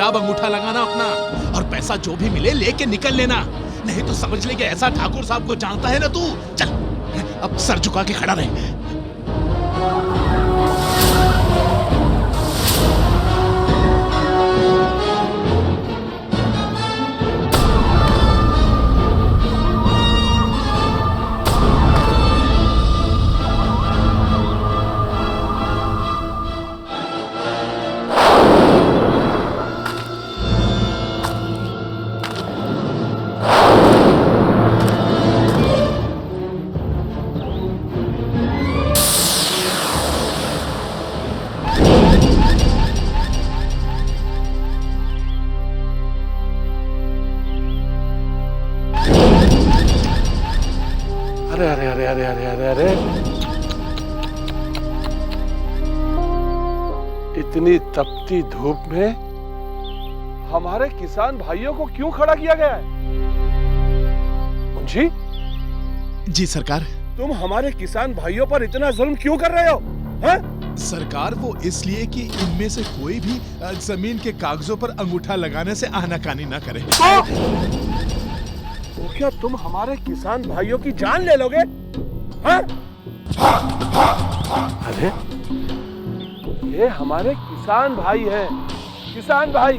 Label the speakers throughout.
Speaker 1: चुपचाप अंगूठा लगाना अपना, और पैसा जो भी मिले लेके निकल लेना, नहीं तो समझ ले कि ऐसा ठाकुर साहब को जानता है ना तू। चल अब सर झुका के खड़ा रहे।
Speaker 2: अरे इतनी तपती धूप में हमारे किसान भाइयों को क्यों खड़ा किया गया है? मुंशी
Speaker 1: जी सरकार।
Speaker 2: तुम हमारे किसान भाइयों पर इतना जुल्म क्यों कर रहे हो? हैं?
Speaker 1: सरकार वो इसलिए कि इनमें से कोई भी जमीन के कागजों पर अंगूठा लगाने से आनाकानी ना करे।
Speaker 2: तो क्या तुम हमारे किसान भाइयों की जान ले लोगे? हैं? अरे ये हमारे किसान भाई हैं, किसान भाई।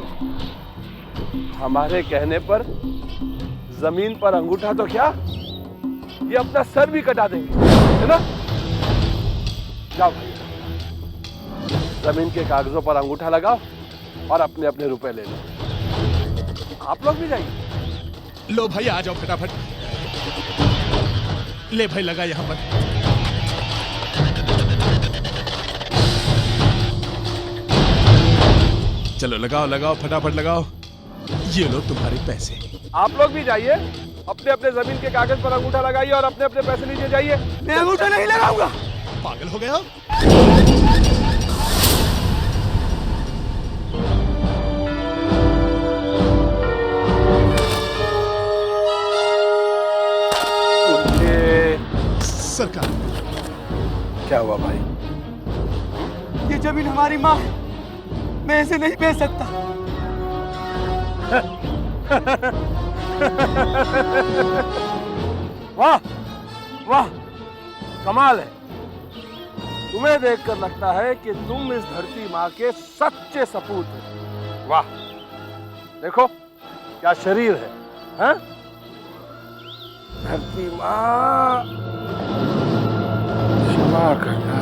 Speaker 2: हमारे कहने पर जमीन पर अंगूठा तो क्या, ये अपना सर भी कटा देंगे, है ना? जाओ भाई, जमीन के कागजों पर अंगूठा लगाओ और अपने अपने रुपए ले लो। आप लोग भी जाइए।
Speaker 1: लो भाई आ जाओ फटाफट। ले भाई लगा यहां पर। चलो लगाओ लगाओ फटाफट लगाओ। ये लो तुम्हारे पैसे।
Speaker 2: आप लोग भी जाइए, अपने अपने जमीन के कागज पर अंगूठा लगाइए और अपने अपने पैसे लीजिए। जाइए।
Speaker 3: मैं अंगूठा नहीं लगाऊंगा।
Speaker 1: पागल हो गया? सरकार।
Speaker 2: क्या हुआ भाई?
Speaker 3: ये जमीन हमारी माँ है, मैं इसे नहीं बेच सकता।
Speaker 2: वाह वाह, कमाल है। तुम्हें देखकर लगता है कि तुम इस धरती माँ के सच्चे सपूत हो। वाह, देखो क्या शरीर है, हैं? धरती माँ क्षमा करना।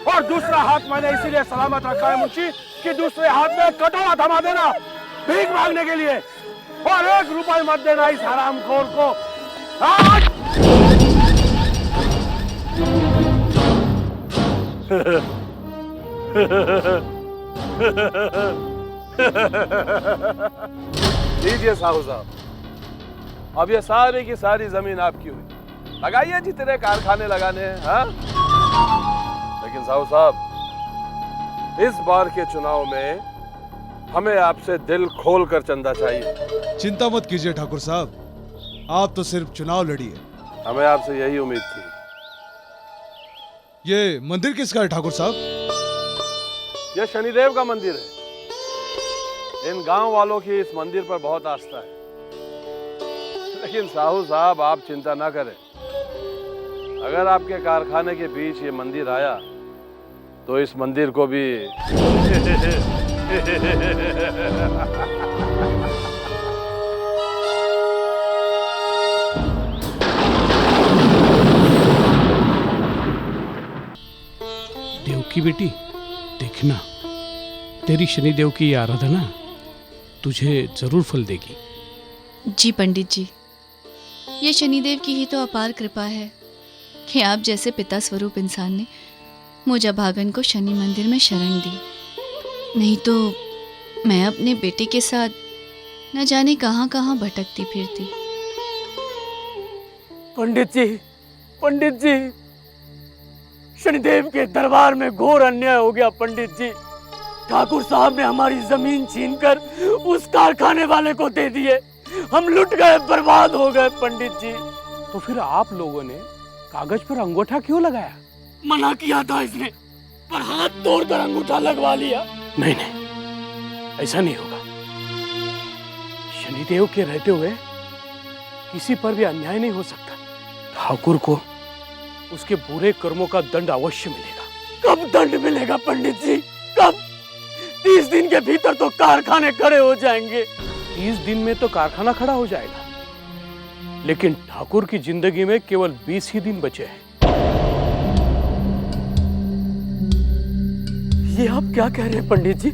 Speaker 2: और दूसरा हाथ मैंने इसीलिए सलामत रखा है मुंशी कि दूसरे हाथ में कटोरा थमा देना भीख मांगने के लिए, और 1 रुपए मत देना इस हरामखोर को। लीजिए साहू साहब, अब ये सारी की सारी जमीन आपकी हुई। लगाइए जितने कारखाने लगाने हैं। हाँ? लेकिन साहू साहब, इस बार के चुनाव में हमें आपसे दिल खोल कर चंदा चाहिए।
Speaker 4: चिंता मत कीजिए ठाकुर साहब, आप तो सिर्फ चुनाव लड़िए।
Speaker 2: हमें आपसे यही उम्मीद थी।
Speaker 4: ये मंदिर किसका है ठाकुर साहब?
Speaker 2: यह शनिदेव का मंदिर है। इन गांव वालों की इस मंदिर पर बहुत आस्था है। लेकिन साहू साहब, आप चिंता ना करें। अगर आपके कारखाने के बीच ये मंदिर आया तो इस मंदिर को भी
Speaker 5: देव की बेटी, देखना, तेरी शनिदेव की आराधना तुझे जरूर फल देगी।
Speaker 6: जी पंडित जी, ये शनिदेव की ही तो अपार कृपा है कि आप जैसे पिता स्वरूप इंसान ने मुझे भागन को शनि मंदिर में शरण दी। नहीं तो मैं अपने बेटे के साथ न जाने कहां कहां भटकती फिरती।
Speaker 3: पंडित जी, पंडित जी, शनिदेव के दरबार में घोर अन्याय हो गया पंडित जी। ठाकुर साहब ने हमारी जमीन छीनकर उस कारखाने वाले को दे दिए। हम लुट गए, बर्बाद हो गए पंडित जी।
Speaker 5: तो फिर आप लोगों ने कागज पर अंगूठा क्यों लगाया?
Speaker 3: मना किया था इसने, पर हाथ तोड़कर अंगूठा लगवा लिया।
Speaker 5: नहीं नहीं, ऐसा नहीं होगा। शनिदेव के रहते हुए किसी पर भी अन्याय नहीं हो सकता। ठाकुर को उसके बुरे कर्मों का दंड अवश्य मिलेगा।
Speaker 3: कब दंड मिलेगा पंडित जी, कब? 30 दिन के भीतर तो कारखाने खड़े हो जाएंगे।
Speaker 5: 30 दिन में तो कारखाना खड़ा हो जाएगा, लेकिन ठाकुर की जिंदगी में केवल 20 ही दिन बचे हैं।
Speaker 3: ये आप क्या कह रहे हैं पंडित जी?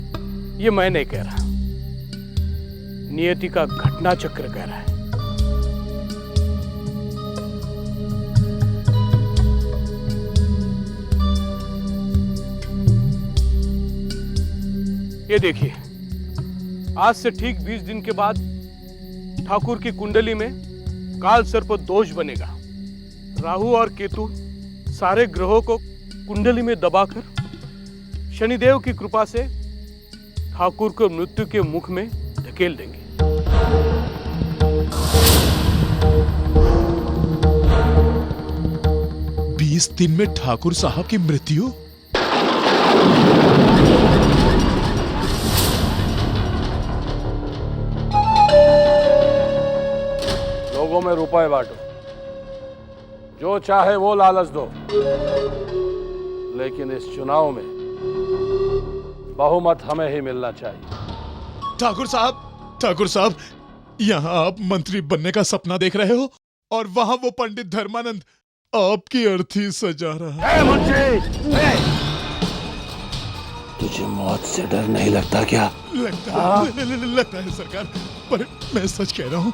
Speaker 5: ये मैं नहीं कह रहा, नियति का घटना चक्र कह रहा है। ये देखिए, आज से ठीक 20 दिन के बाद ठाकुर की कुंडली में काल सर्प दोष बनेगा। राहु और केतु सारे ग्रहों को कुंडली में दबाकर शनिदेव की कृपा से ठाकुर को मृत्यु के मुख में धकेल देंगे।
Speaker 1: 20 दिन में ठाकुर साहब की मृत्यु?
Speaker 2: लोगों में रुपए बांटो, जो चाहे वो लालच दो, लेकिन इस चुनाव में बहुमत हमें ही मिलना चाहिए।
Speaker 1: ठाकुर साहब, यहाँ आप मंत्री बनने का सपना देख रहे हो और वहां वो पंडित धर्मानंद आपकी अर्थी सजा रहा है।
Speaker 2: तुझे मौत से डर नहीं लगता क्या?
Speaker 1: लगता है सरकार, पर मैं सच कह रहा हूँ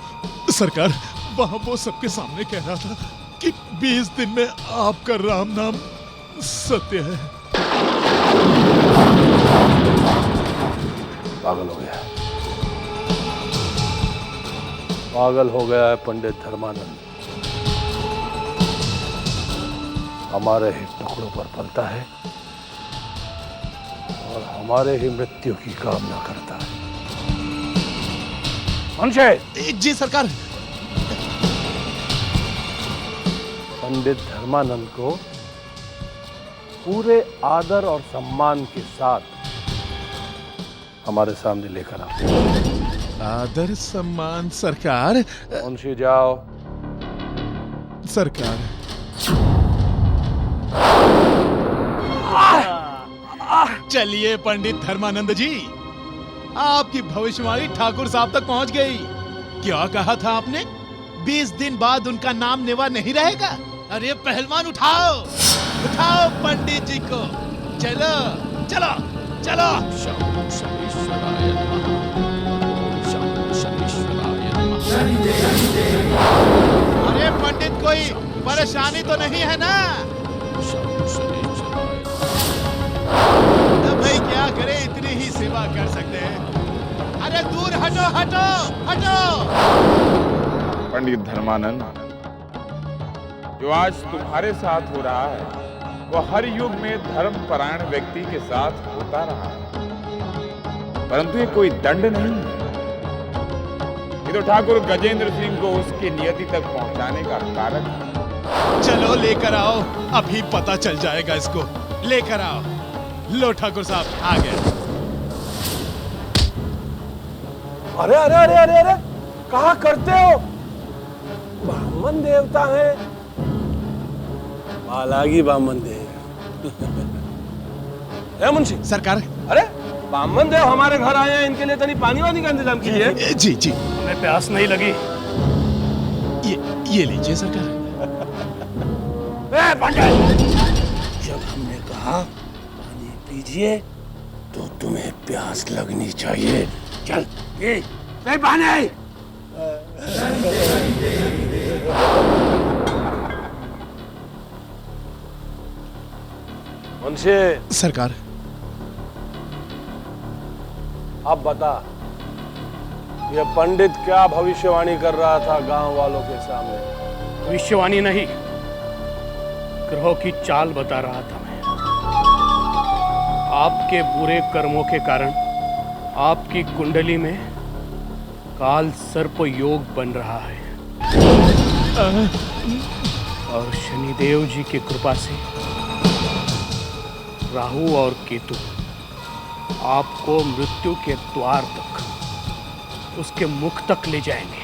Speaker 1: सरकार। वहां वो सबके सामने कह रहा था कि 20 दिन में आपका राम नाम सत्य है।
Speaker 2: पागल हो गया, पागल हो गया है पंडित धर्मानंद। हमारे ही टुकड़ों पर पलता है और हमारे ही मृत्यु की कामना करता है। मुंशी
Speaker 1: जी सरकार।
Speaker 2: पंडित धर्मानंद को पूरे आदर और सम्मान के साथ हमारे सामने लेकर आओ।
Speaker 1: आदर सम्मान सरकार।
Speaker 2: मुंशी जाओ।
Speaker 1: सरकार, चलिए पंडित धर्मानंद जी, आपकी भविष्यवाणी ठाकुर साहब तक पहुंच गई। क्या कहा था आपने? 20 दिन बाद उनका नाम नेवा नहीं रहेगा? अरे पहलवान, उठाओ उठाओ पंडित जी को। चलो चलो चलो। अरे पंडित, कोई परेशानी तो नहीं है ना? तो भाई क्या करे, इतनी ही सेवा कर सकते हैं। अरे दूर हटो हटो हटो।
Speaker 7: पंडित धर्मानंद, जो आज तुम्हारे साथ हो रहा है वो हर युग में धर्मपरायण व्यक्ति के साथ होता रहा है, परंतु ये कोई दंड नहीं है। ये तो ठाकुर गजेंद्र सिंह को उसकी नियति तक पहुंचाने का कारक है।
Speaker 1: चलो लेकर आओ, अभी पता चल जाएगा इसको। लेकर आओ। लो ठाकुर साहब, आ गए।
Speaker 2: अरे अरे अरे अरे अरे, कहा करते हो? ब्राह्मण देवता है, बालागी ब्राह्मण देव। मुंशी
Speaker 1: सरकार।
Speaker 2: अरे ब्राह्मण देव हमारे घर आए हैं, इनके लिए तनी पानी वानी का इंतजाम कीजिए।
Speaker 1: जी जी,
Speaker 5: हमें प्यास नहीं लगी।
Speaker 1: ये लीजिए सरकार।
Speaker 2: जब हमने कहा पानी पीजिए तो तुम्हें प्यास लगनी चाहिए। चल ये पानी। मुंशी
Speaker 1: सरकार,
Speaker 2: अब बता, ये पंडित क्या भविष्यवाणी कर रहा था गांव वालों के सामने?
Speaker 5: भविष्यवाणी नहीं, ग्रहों की चाल बता रहा था मैं। आपके बुरे कर्मों के कारण आपकी कुंडली में काल सर्प योग बन रहा है और शनिदेव जी की कृपा से राहु और केतु आपको मृत्यु के द्वार तक, उसके मुख तक ले जाएंगे।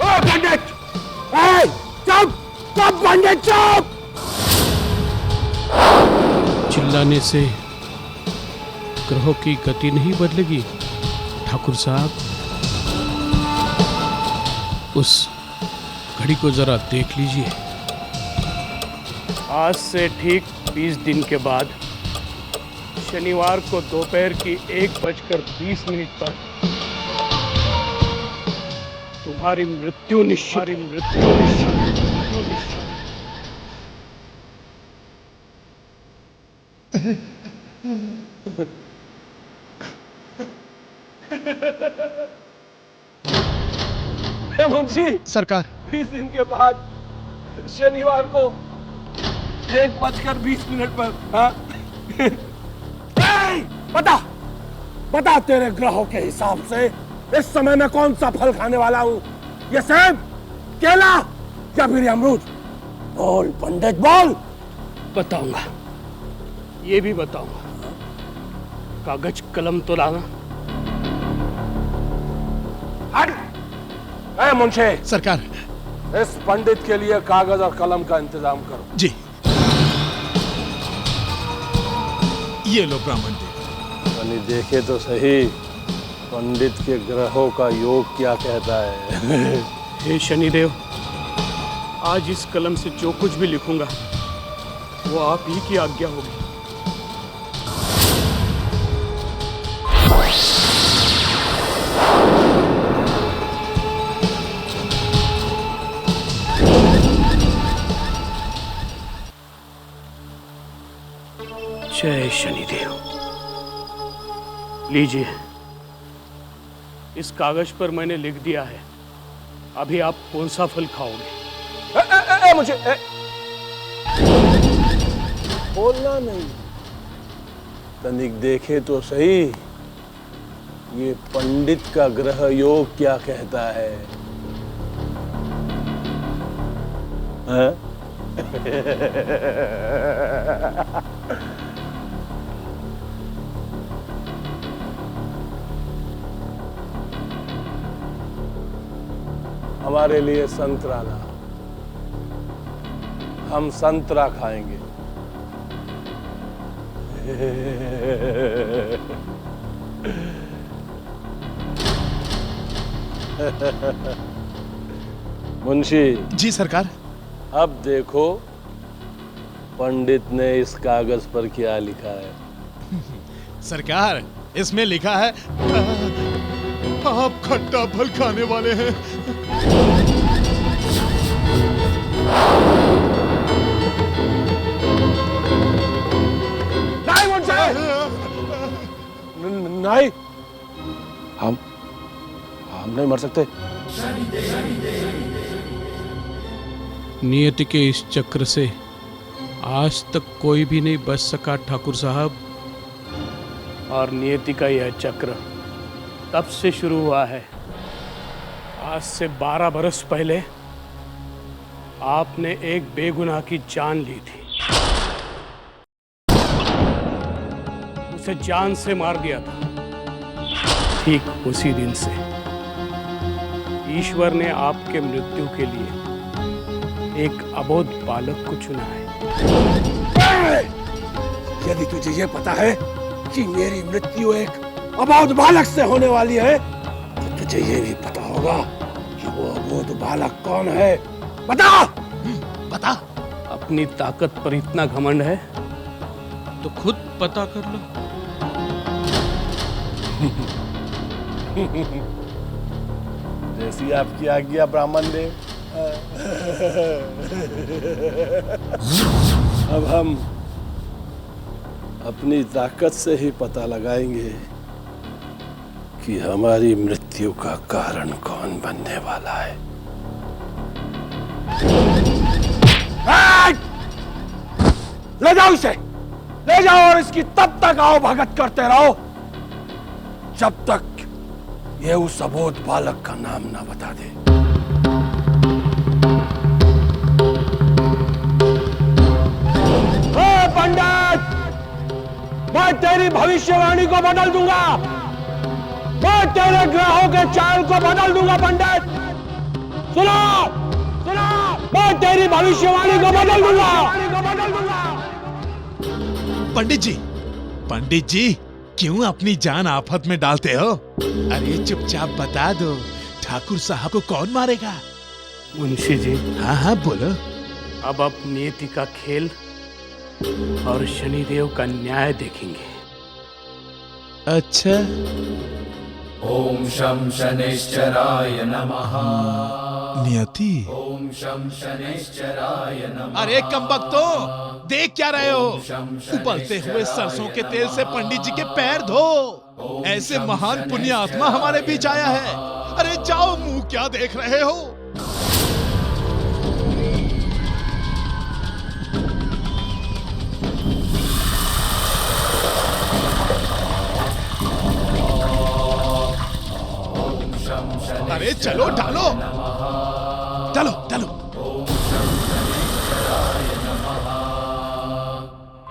Speaker 2: पंडित! चुप! चुप पंडित, चुप!
Speaker 5: चिल्लाने से ग्रहों की गति नहीं बदलेगी ठाकुर साहब। उस घड़ी को जरा देख लीजिए। आज से ठीक 20 दिन के बाद शनिवार को दोपहर की 1:20 पर तुम्हारी मृत्यु निश्चित।
Speaker 2: मुंशी
Speaker 4: सरकार
Speaker 2: 20 दिन के बाद शनिवार को 1:20 पर। हाँ? बता तेरे ग्रहों के हिसाब से इस समय मैं कौन सा फल खाने वाला हूँ? ये सेब, केला या फिर अमरूद? बोल पंडित बोल।
Speaker 5: बताऊंगा, ये भी बताऊंगा। कागज कलम तो लाना।
Speaker 2: हट! मुंशी
Speaker 1: सरकार।
Speaker 2: इस पंडित के लिए कागज और कलम का इंतजाम करो।
Speaker 1: जी। ये लो ब्राह्मण देव।
Speaker 2: यानी देखे तो सही पंडित के ग्रहों का योग क्या कहता है।
Speaker 5: हे शनिदेव, आज इस कलम से जो कुछ भी लिखूंगा वो आप ही की आज्ञा होगी। जय शनिदेव। लीजिए, इस कागज पर मैंने लिख दिया है। अभी आप कौन सा फल खाओगे?
Speaker 2: मुझे बोलना नहीं। तनिक देखे तो सही ये पंडित का ग्रह योग क्या कहता है। हाँ? हमारे लिए संतरा ला, हम संतरा खाएंगे। मुंशी
Speaker 1: जी सरकार।
Speaker 2: अब देखो पंडित ने इस कागज पर क्या लिखा है।
Speaker 1: सरकार, इसमें लिखा है आप खट्टा फल खाने वाले हैं।
Speaker 2: नहीं मुंशी, नहीं, हम नहीं मर सकते।
Speaker 5: नियति के इस चक्र से आज तक कोई भी नहीं बच सका ठाकुर साहब। और नियति का यह चक्र तब से शुरू हुआ है। आज से 12 बरस पहले आपने एक बेगुनाह की जान ली थी, उसे जान से मार दिया था। ठीक उसी दिन से ईश्वर ने आपके मृत्यु के लिए एक अबोध बालक को चुना है।
Speaker 2: यदि तुझे ये पता है कि मेरी मृत्यु एक अबोध बालक से होने वाली है, तो तुझे ये भी पता होगा कि वो अबोध बालक कौन है। बता।
Speaker 1: बता।
Speaker 5: अपनी ताकत पर इतना घमंड है तो खुद पता कर लो।
Speaker 2: जैसी आपकी आज्ञा ब्राह्मण देव। अब हम अपनी ताकत से ही पता लगाएंगे कि हमारी मृत्यु का कारण कौन बनने वाला है। ले जाओ इसे, ले जाओ और इसकी तब तक आओ भगत करते रहो जब तक ये उस अबोध बालक का नाम ना बता दे। पंडित, मैं तेरी भविष्यवाणी को बदल दूंगा, मैं तेरे ग्रहों के चाल को बदल दूंगा। पंडित सुनो, सुनो, मैं तेरी भविष्यवाणी को बदल दूंगा।
Speaker 1: पंडित जी क्यों अपनी जान आफत में डालते हो? अरे चुपचाप बता दो, ठाकुर साहब को कौन मारेगा?
Speaker 3: मुंशी जी,
Speaker 1: हाँ हाँ बोलो।
Speaker 3: अब आप नियति का खेल और शनिदेव का न्याय देखेंगे।
Speaker 1: अच्छा,
Speaker 8: ओम शं शनैश्चराय नमः।
Speaker 1: नियति?
Speaker 8: ओम शं शनैश्चराय नमः।
Speaker 1: अरे कमबख्तो, देख क्या रहे हो? उबलते हुए सरसों के तेल से पंडित जी के पैर धो। ऐसे महान पुण्य आत्मा हमारे बीच आया है। अरे जाओ, मुंह क्या देख रहे हो? अरे चलो, डालो डालो डालो।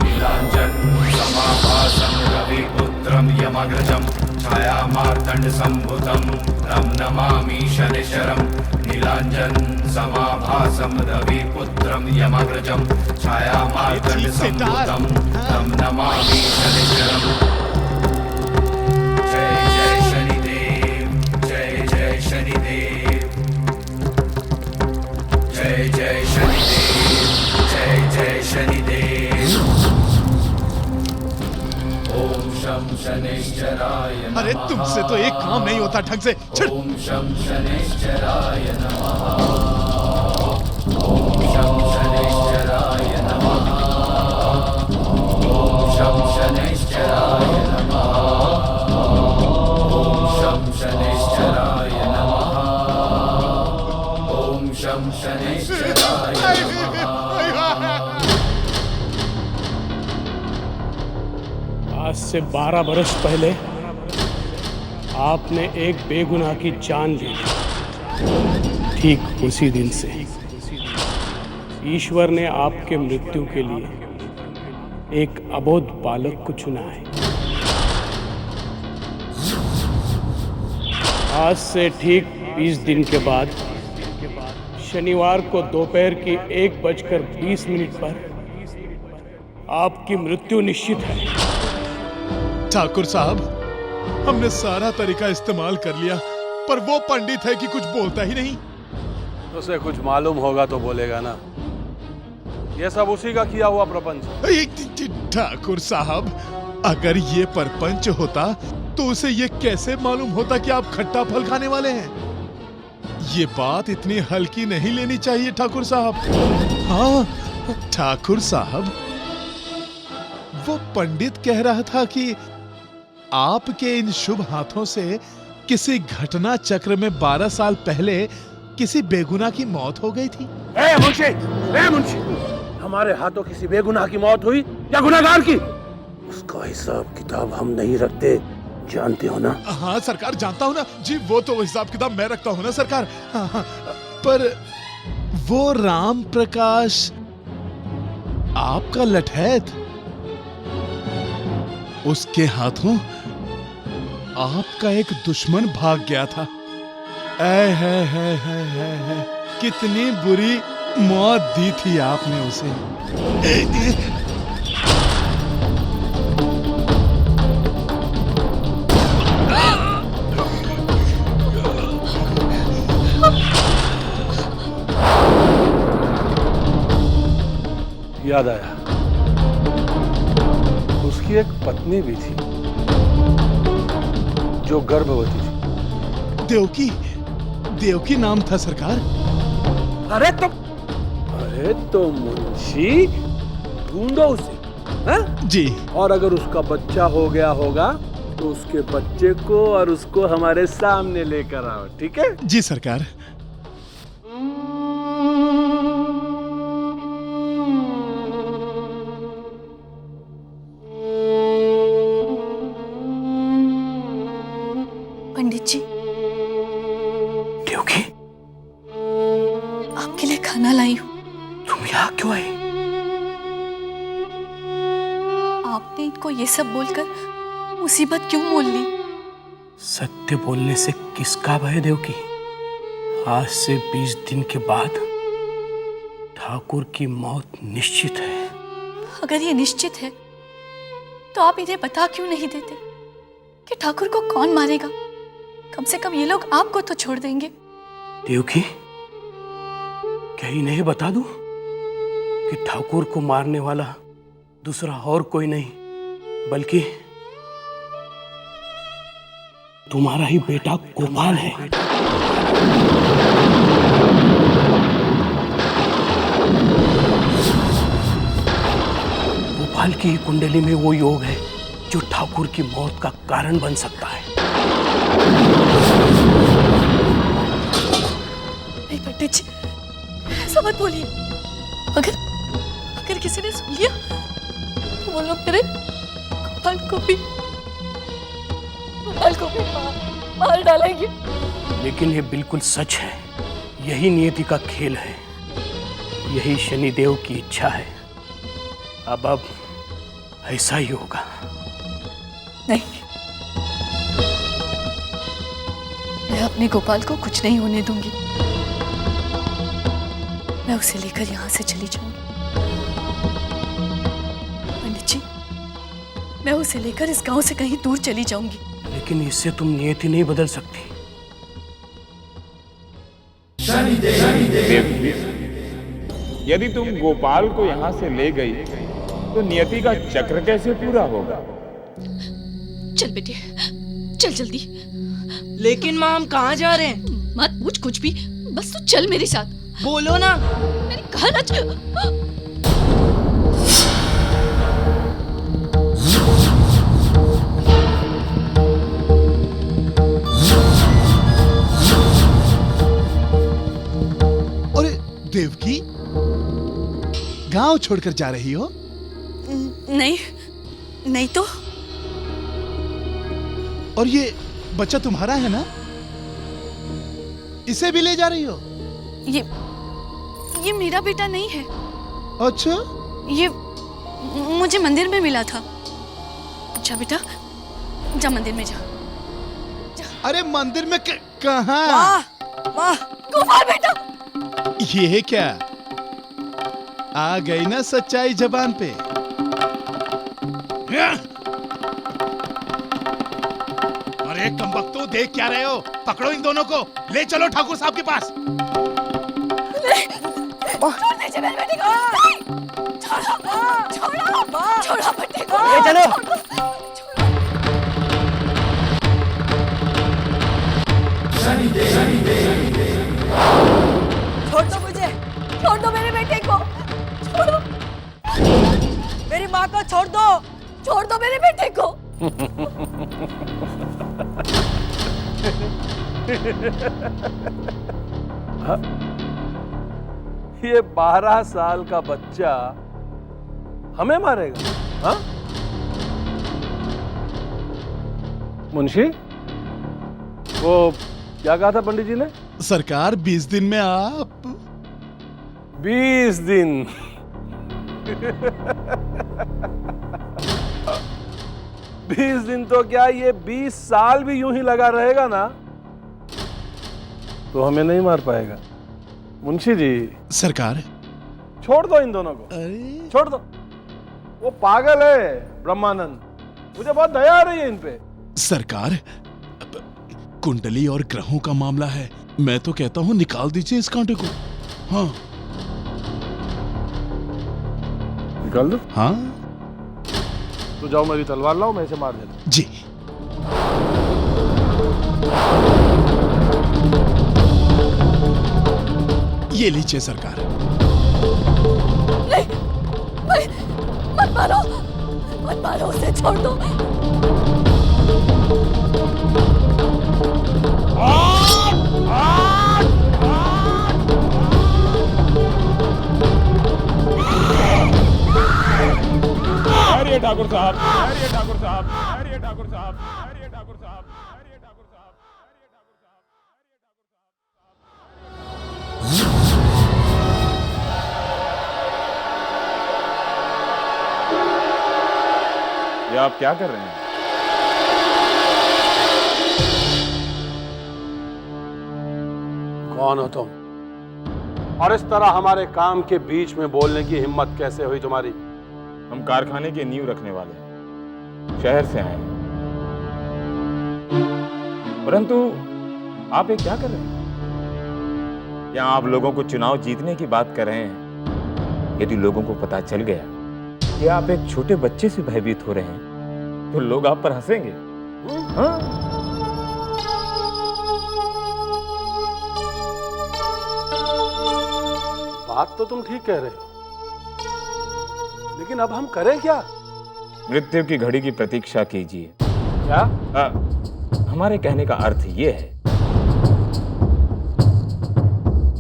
Speaker 8: नीलांजन समाभासं रविपुत्रं यमग्रजं छायामार्तण्ड संभुतं तं नमामि शनिश्चरं। नीलांजन समाभासं रविपुत्रं यमग्रजं छायामार्तण्ड संभुतं तं नमामि शनिश्चरं। जय जय शनिदेव, जय जय शनिदेव, जय जय शनिदेव, जय जय शनिदेव। ओम शं शनैश्चराय नमः।
Speaker 1: अरे तुमसे तो एक काम नहीं होता ढंग से। छिड़।
Speaker 8: ओम शं शनैश्चराय नमः। ओम शं शनैश्चराय नमः। ओम शं शनैश्चराय नमः। ओम शं शनैश्चराय नमः। ओम शं शनैश्चराय नमः।
Speaker 3: आज से 12 बरस पहले आपने एक बेगुनाह की जान ली। ठीक उसी दिन से ईश्वर ने आपके मृत्यु के लिए एक अबोध बालक को चुना है। आज से ठीक 20 दिन के बाद शनिवार को दोपहर की 1:20 पर आपकी मृत्यु निश्चित है।
Speaker 1: ठाकुर साहब, हमने सारा तरीका इस्तेमाल कर लिया, पर वो पंडित है कि कुछ बोलता ही नहीं।
Speaker 2: उसे कुछ मालूम होगा तो बोलेगा ना। ये सब उसी का किया हुआ प्रपंच।
Speaker 1: ठाकुर साहब, अगर ये परपंच होता तो उसे ये कैसे मालूम होता कि आप खट्टा फल खाने वाले हैं? ये बात इतनी हल्की नहीं लेनी चाहिए ठाकुर साहब। हाँ ठाकुर साहब, वो पंडित कह रहा था कि आपके इन शुभ हाथों से किसी घटना चक्र में 12 साल पहले किसी बेगुनाह की मौत हो गई थी।
Speaker 2: ए मुंशी, हमारे हाथों किसी बेगुनाह की मौत हुई या गुनाहगार की? उसका हिसाब किताब हम नहीं रखते, जानते हो ना?
Speaker 1: हाँ सरकार, जानता हूँ ना जी। वो तो हिसाब किताब मैं रखता हूँ ना सरकार। हाँ, पर वो राम प्रकाश आपका लठैत, उसके हाथों आपका एक दुश्मन भाग गया था। है, कितनी बुरी मौत दी थी आपने उसे।
Speaker 2: याद आया, उसकी एक पत्नी भी थी जो गर्भवती थी।
Speaker 1: देवकी नाम था सरकार।
Speaker 2: अरे तो मुंशी, ढूंढो उसे। हाँ?
Speaker 1: जी।
Speaker 2: और अगर उसका बच्चा हो गया होगा तो उसके बच्चे को और उसको हमारे सामने लेकर आओ, ठीक है?
Speaker 1: जी सरकार।
Speaker 6: पंडित जी,
Speaker 3: देवकी,
Speaker 6: आपके लिए खाना लाई हूँ।
Speaker 3: तुम यहाँ क्यों आई?
Speaker 6: आपने इनको ये सब बोलकर मुसीबत क्यों मोल ली?
Speaker 3: सत्य बोलने से किसका भय देवकी? आज से 20 दिन के बाद ठाकुर की मौत निश्चित है।
Speaker 6: अगर ये निश्चित है तो आप इन्हें बता क्यों नहीं देते कि ठाकुर को कौन मारेगा? कम से कम ये लोग आपको तो छोड़ देंगे।
Speaker 3: देवकी, क्या इन्हें बता दूं कि ठाकुर को मारने वाला दूसरा और कोई नहीं बल्कि तुम्हारा ही बेटा गोपाल है। गोपाल की कुंडली में वो योग है जो ठाकुर की मौत का कारण बन सकता है।
Speaker 6: नहीं पंडित जी, ऐसा मत बोलिए। अगर किसी ने सुन लिया तो वो लोग मेरे गोपाल को भी मार डालेंगे।
Speaker 3: लेकिन ये बिल्कुल सच है। यही नियति का खेल है, यही शनिदेव की इच्छा है। अब ऐसा ही होगा।
Speaker 6: नहीं, मैं अपने गोपाल को कुछ नहीं होने दूंगी। मैं उसे लेकर यहां से चली जाऊंगी। पंडित जी, मैं उसे लेकर इस गांव से कहीं दूर चली जाऊंगी।
Speaker 3: लेकिन इससे तुम नियति नहीं बदल सकती।
Speaker 7: देवकी, यदि तुम गोपाल को यहाँ से ले गई तो नियति का चक्र कैसे पूरा होगा?
Speaker 6: चल बेटे, चल जल्दी।
Speaker 9: लेकिन माँ, हम कहाँ जा रहे हैं?
Speaker 6: मत पूछ कुछ भी, बस तू चल मेरे साथ।
Speaker 9: बोलो ना।
Speaker 6: मैंने कहा ना चल।
Speaker 1: अरे देवकी, गांव छोड़कर जा रही हो?
Speaker 6: नहीं तो।
Speaker 1: और ये बच्चा तुम्हारा है ना? इसे भी ले जा रही हो?
Speaker 6: ये मेरा बेटा नहीं है।
Speaker 1: अच्छा,
Speaker 6: ये मुझे मंदिर में मिला था। जा बेटा, जा मंदिर में जा।
Speaker 1: अरे मंदिर में कहाँ?
Speaker 6: गोपाल बेटा,
Speaker 1: ये क्या आ गई ना सच्चाई जबान पे? अरे कमबख्तो, देख क्या रहे हो? पकड़ो इन दोनों को, ले चलो ठाकुर साहब के पास।
Speaker 6: छोड़ दीजिए मेरे बेटे को। छोड़ो बेटे को।
Speaker 3: ले चलो।
Speaker 9: छोड़ दो मुझे।
Speaker 6: छोड़ दो मेरे बेटे को। छोड़ो।
Speaker 9: मेरी माँ को छोड़ दो।
Speaker 6: छोड़ दो मेरे बेटे को।
Speaker 2: ये 12 साल का बच्चा हमें मारेगा? हाँ? मुंशी, वो क्या कहा था पंडित जी ने?
Speaker 1: सरकार 20 दिन में आप
Speaker 2: 20 दिन। 20 दिन तो क्या, ये 20 साल भी यूं ही लगा रहेगा ना तो हमें नहीं मार पाएगा। मुंशी जी,
Speaker 1: सरकार।
Speaker 2: छोड़ दो इन दोनों को,
Speaker 1: अरे
Speaker 2: छोड़ दो। वो पागल है ब्रह्मानंद, मुझे बहुत दया आ रही है इन पे।
Speaker 1: सरकार, कुंडली और ग्रहों का मामला है। मैं तो कहता हूँ निकाल दीजिए इस कांटे को। हाँ
Speaker 2: निकाल दो।
Speaker 1: हाँ
Speaker 2: तो जाओ, मेरी तलवार लाओ, मैं इसे मार देता।
Speaker 1: जी। ये लीजिए सरकार।
Speaker 6: नहीं, मत मारो उसे, छोड़ दो।
Speaker 7: हरिये ठाकुर साहब, हरिये ठाकुर साहब, हरिये ठाकुर साहब, हरिये ठाकुर साहब, हरिये ठाकुर साहब। ये आप क्या कर रहे हैं?
Speaker 2: कौन हो तुम? और इस तरह हमारे काम के बीच में बोलने की हिम्मत कैसे हुई तुम्हारी?
Speaker 7: हम कारखाने की नींव रखने वाले हैं, शहर से आए हैं। परंतु आप ये क्या कर रहे हैं? क्या आप लोगों को चुनाव जीतने की बात कर रहे हैं? यदि लोगों को पता चल गया कि आप एक छोटे बच्चे से भयभीत हो रहे हैं तो लोग आप पर हंसेंगे। हाँ?
Speaker 2: बात तो तुम ठीक कह रहे हो, लेकिन अब हम करें क्या?
Speaker 7: मृत्यु की घड़ी की प्रतीक्षा कीजिए।
Speaker 2: क्या?
Speaker 7: हमारे कहने का अर्थ ये है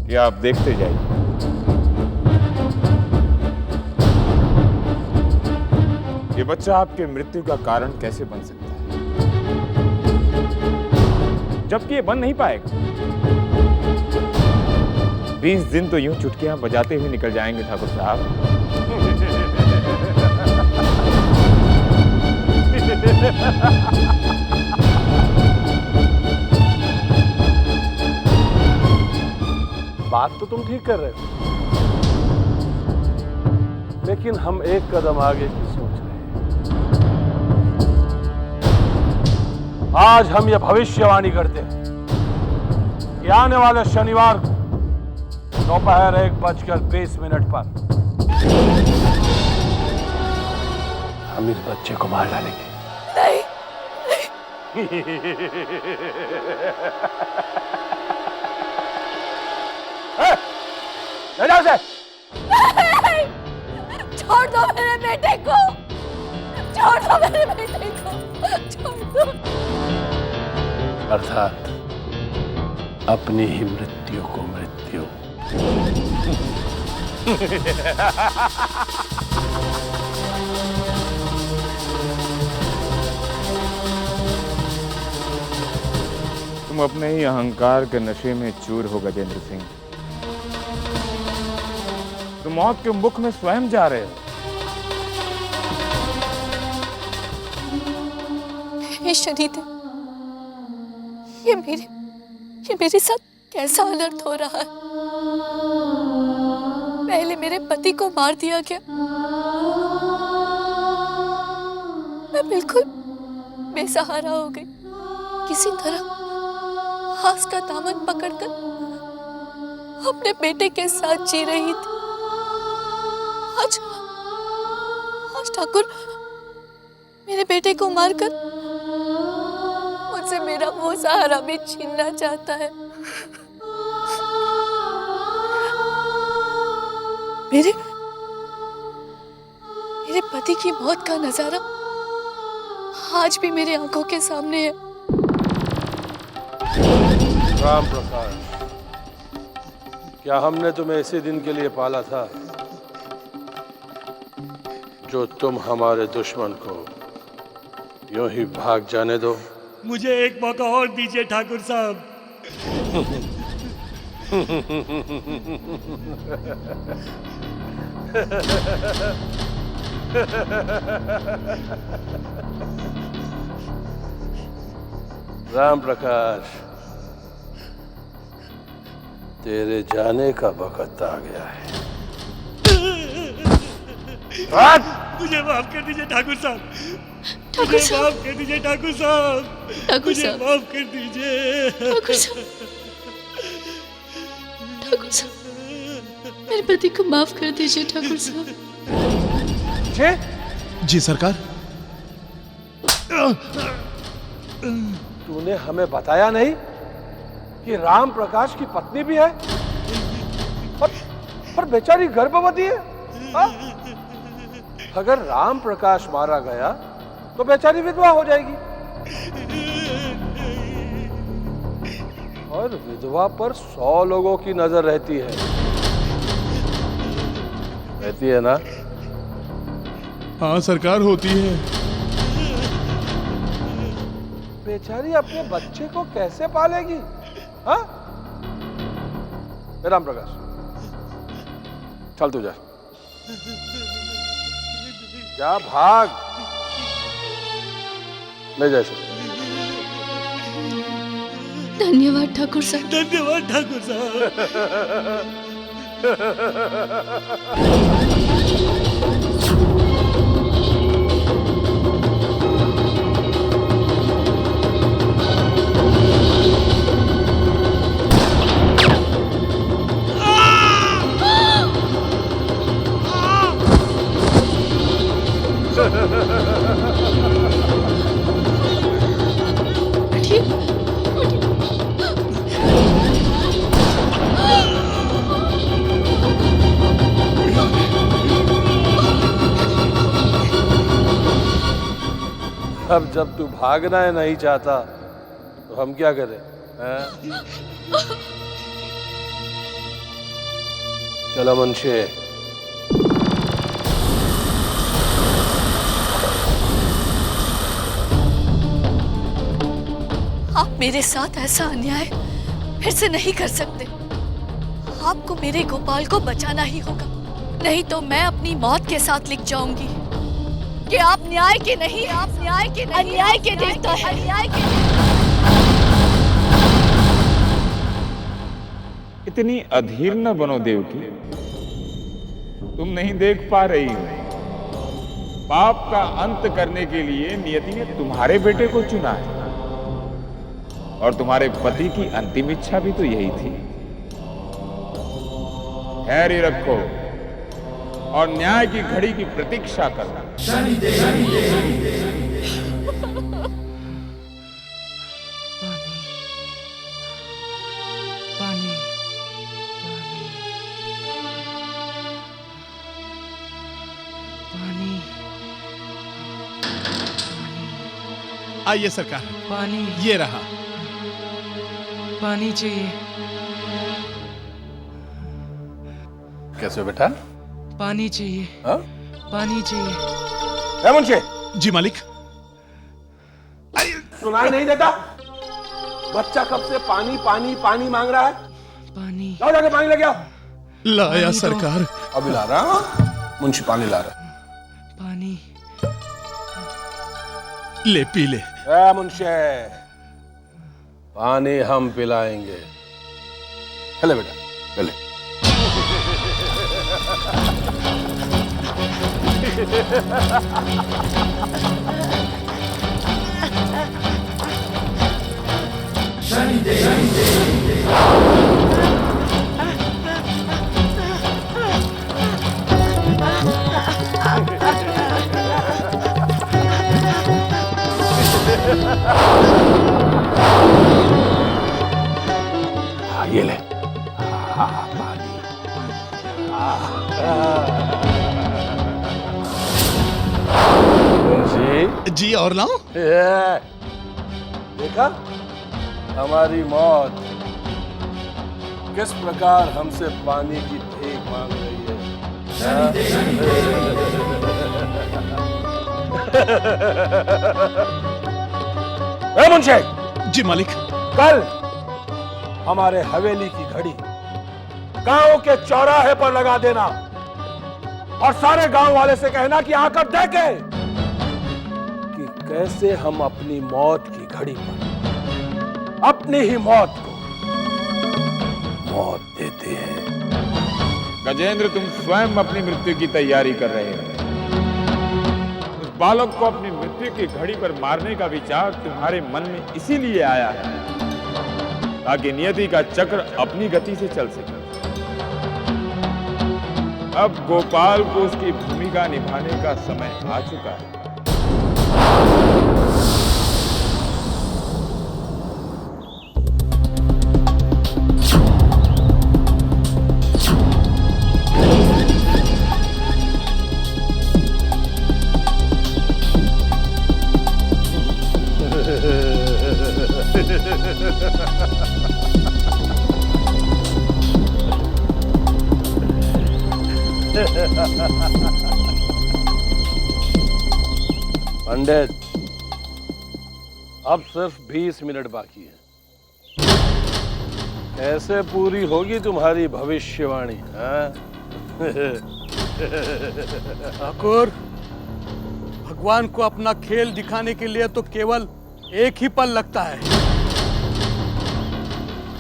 Speaker 7: कि आप देखते जाइए। ये बच्चा आपके मृत्यु का कारण कैसे बन सकता है, जबकि ये बन नहीं पाएगा। 20 दिन तो यूं चुटकियां बजाते हुए निकल जाएंगे ठाकुर साहब।
Speaker 2: बात तो तुम ठीक कर रहे हो, लेकिन हम एक कदम आगे की सोच रहे हैं। आज हम यह भविष्यवाणी करते हैं कि आने वाले शनिवार को दोपहर 1:20 पर हम इस बच्चे को मार डालेंगे।
Speaker 9: नहीं,
Speaker 2: ले जाओ उसे।
Speaker 9: छोड़ दो मेरे बेटे को, छोड़ दो मेरे बेटे को, छोड़ दो।
Speaker 2: अर्थात अपनी ही मृत्यु को मृत्यु।
Speaker 7: तुम अपने ही अहंकार के नशे में चूर हो गजेंद्र सिंह। तुम मौत के मुख में स्वयं जा रहे हो।
Speaker 6: हे शनिदेव, ये मेरे साथ कैसा अनर्थ हो रहा है। पहले मेरे पति को मार दिया गया, मैं बिल्कुल बेसहारा हो गई। किसी तरह हास का दामन पकड़कर अपने बेटे के साथ जी रही थी। आज ठाकुर मेरे बेटे को मारकर मुझसे मेरा वो सहारा भी छीनना चाहता है। मेरे पति की मौत का नजारा आज भी मेरे आंखों के सामने है।
Speaker 2: राम प्रकाश, क्या हमने तुम्हें ऐसे दिन के लिए पाला था जो तुम हमारे दुश्मन को यूं ही भाग जाने दो?
Speaker 3: मुझे एक मौका और दीजिए ठाकुर साहब।
Speaker 2: राम प्रकाश, तेरे जाने का वक्त आ गया है।
Speaker 3: मुझे माफ कर दीजिए ठाकुर साहब।
Speaker 6: ठाकुर साहब,
Speaker 3: माफ कर दीजिए ठाकुर साहब।
Speaker 6: ठाकुर
Speaker 3: मुझे
Speaker 6: साहब,
Speaker 3: माफ कर दीजिए।
Speaker 6: ठाकुर साहब, ठाकुर साहब, मेरे पति को माफ कर दीजिए ठाकुर साहब।
Speaker 1: जी सरकार।
Speaker 2: तूने हमें बताया नहीं कि राम प्रकाश की पत्नी भी है और बेचारी गर्भवती है। हा? अगर राम प्रकाश मारा गया तो बेचारी विधवा हो जाएगी, और विधवा पर 100 लोगों की नजर रहती है ना?
Speaker 1: हाँ सरकार, होती है।
Speaker 2: बेचारी अपने बच्चे को कैसे पालेगी? हाँ? राम प्रकाश, चल तू जा, जा भाग। ले जा इसे।
Speaker 6: धन्यवाद ठाकुर साहब।
Speaker 3: धन्यवाद ठाकुर साहब।
Speaker 2: अब जब तू भागना है नहीं चाहता तो हम क्या करें, हैं? चलो मुंशी।
Speaker 9: आप मेरे साथ ऐसा अन्याय फिर से नहीं कर सकते। आपको मेरे गोपाल को बचाना ही होगा, नहीं तो मैं अपनी मौत के साथ लिख जाऊंगी कि आप न्याय के नहीं, आप न्याय के नहीं, अन्याय के देवता हैं। अन्याय के
Speaker 7: इतनी अधीर न बनो देवकी। तुम नहीं देख पा रही हो, पाप का अंत करने के लिए नियति ने तुम्हारे बेटे को चुना है, और तुम्हारे पति की अंतिम इच्छा भी तो यही थी। धैर्य रखो और न्याय की घड़ी की प्रतीक्षा करना।
Speaker 1: आइए सरकार,
Speaker 10: पानी,
Speaker 1: ये रहा।
Speaker 10: पानी चाहिए।
Speaker 2: कैसे हो बेटा?
Speaker 10: पानी चाहिए।
Speaker 2: हाँ?
Speaker 10: पानी चाहिए।
Speaker 2: मुंशी।
Speaker 1: जी मालिक।
Speaker 2: सुनाई नहीं देता? बच्चा कब से पानी पानी पानी मांग रहा है।
Speaker 10: पानी
Speaker 2: जाओ जाके पानी लेके आओ।
Speaker 1: लाया सरकार।
Speaker 2: अभी ला रहा। मुंशी पानी ला रहा।
Speaker 10: पानी
Speaker 1: ले पी ले।
Speaker 2: मुंशी, पानी हम पिलाएंगे। चले बेटा, चले। ये ले पानी।
Speaker 1: जी और लाऊं?
Speaker 2: देखा हमारी मौत किस प्रकार हमसे पानी की भीख मांग रही है। मुंशी।
Speaker 1: जी मालिक।
Speaker 2: कल हमारे हवेली की घड़ी गांव के चौराहे पर लगा देना और सारे गांव वाले से कहना कि आकर देखे कि कैसे हम अपनी मौत की घड़ी पर अपनी ही मौत को मौत देते हैं।
Speaker 7: गजेंद्र, तुम स्वयं अपनी मृत्यु की तैयारी कर रहे हो। उस बालक को अपनी मृत्यु की घड़ी पर मारने का विचार तुम्हारे मन में इसीलिए आया है ताकि नियति का चक्र अपनी गति से चल सके। अब गोपाल को उसकी भूमिका निभाने का समय आ चुका है।
Speaker 2: पंडित, अब सिर्फ 20 मिनट बाकी है। कैसे पूरी होगी तुम्हारी भविष्यवाणी?
Speaker 5: ठाकुर, भगवान को अपना खेल दिखाने के लिए तो केवल एक ही पल लगता है।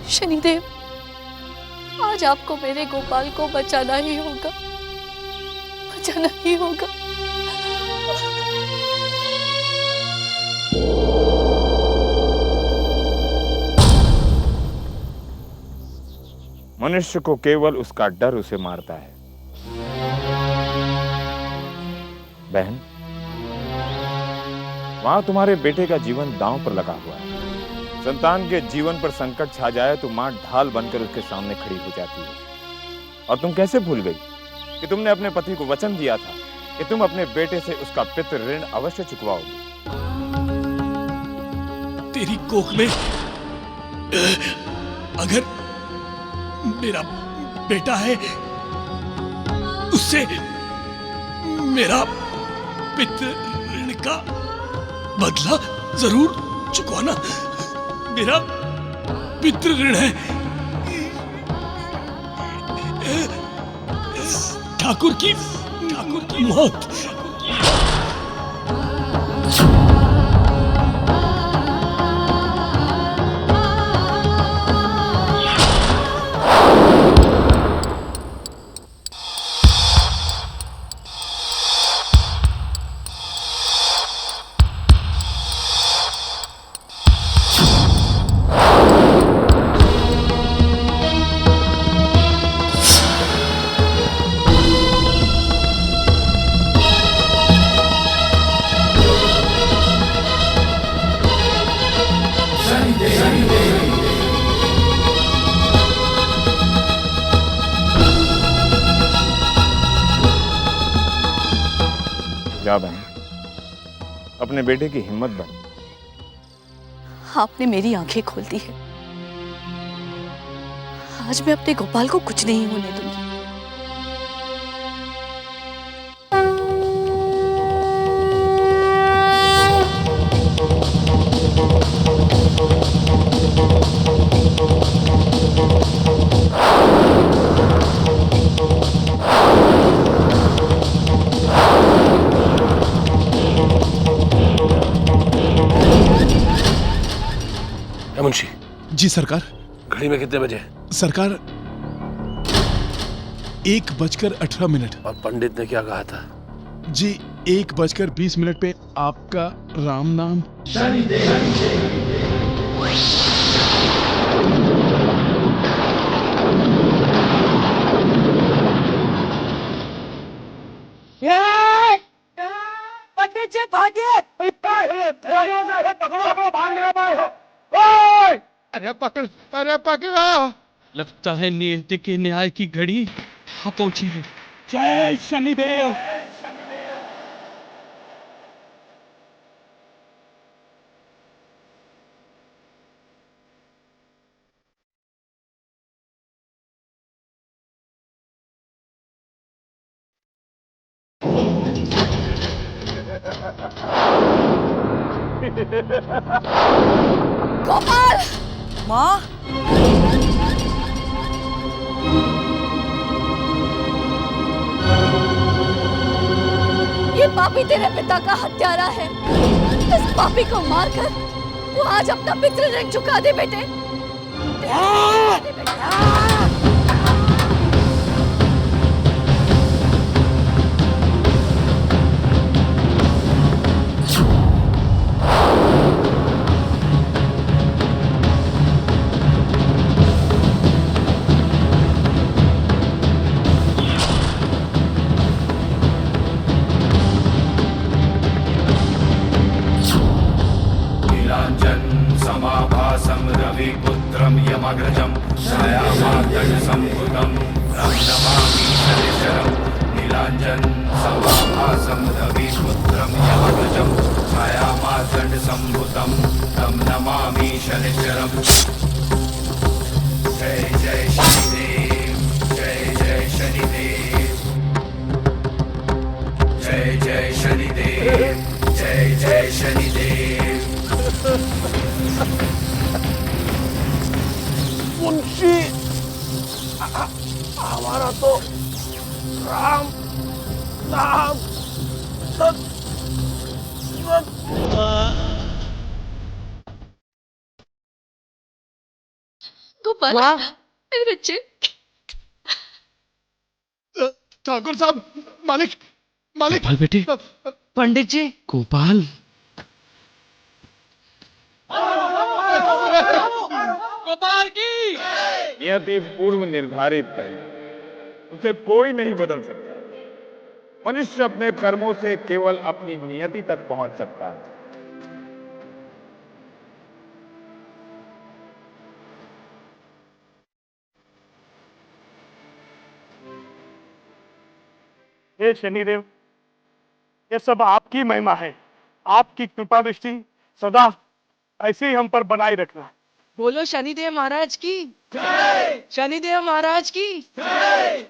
Speaker 9: शनिदेव, आज आपको मेरे गोपाल को बचाना ही होगा, बचाना ही होगा।
Speaker 7: मनुष्य को केवल उसका डर उसे मारता है। बहन, वहां तुम्हारे बेटे का जीवन दांव पर लगा हुआ है। संतान के जीवन पर संकट छा जाए तो मां ढाल बनकर उसके सामने खड़ी हो जाती है। और तुम कैसे भूल गई कि तुमने अपने पति को वचन दिया था कि तुम अपने बेटे से उसका पितृ ऋण अवश्य चुकवाओगी।
Speaker 1: तेरी कोख में अगर मेरा बेटा है, उससे मेरा पितृ ऋण का बदला जरूर चुकवाना। मेरा पितृ ऋण है। ठाकुर की मौत।
Speaker 7: जा बहन, अपने बेटे की हिम्मत बन।
Speaker 9: आपने मेरी आंखें खोल दी है। आज मैं अपने गोपाल को कुछ नहीं होने दूंगी।
Speaker 2: मुंशी
Speaker 1: जी सरकार।
Speaker 2: घड़ी में कितने बजे?
Speaker 1: सरकार 1:18
Speaker 2: और पंडित ने क्या कहा था?
Speaker 1: जी 1:20 पे आपका राम नाम।
Speaker 5: अरे पकड़ो। लगता है नियति के न्याय की घड़ी यहाँ पहुंची है। जय शनिदेव।
Speaker 9: गोपाल!
Speaker 10: माँ,
Speaker 9: ये पापी तेरे पिता का हत्यारा है। इस पापी को मारकर तू आज अपना पितृ ऋण चुका दे बेटे।
Speaker 8: समाभासं रविपुत्रं यमग्रजं छायामार्तण्डसम्भुतं तं नमामि शनिश्चरं। नीलाञ्जन समाभासं रविपुत्रं यमग्रजं छायामार्तण्डसम्भुतं तं नमामि शनिश्चरं। जय जय शनिदेव, जय जय शनिदेव, जय जय शनिदेव, जय जय शनिदेव।
Speaker 2: मुंशी, हमारा तो राम नाम
Speaker 9: गोपाल,
Speaker 10: वाह।
Speaker 9: मेरे बच्चे।
Speaker 1: ठाकुर साहब, मालिक, मालिक।
Speaker 10: गोपाल बेटे, पंडित जी, गोपाल।
Speaker 5: गोपाल की
Speaker 7: नियति पूर्व निर्धारित है, उसे कोई नहीं बदल सकता। मनुष्य अपने कर्मों से केवल अपनी नियति तक पहुंच सकता है।
Speaker 5: हे शनिदेव, ये सब आपकी महिमा है। आपकी कृपा दृष्टि सदा ऐसे ही हम पर बनाए रखना।
Speaker 10: बोलो शनिदेव महाराज की जय। शनिदेव महाराज की जय।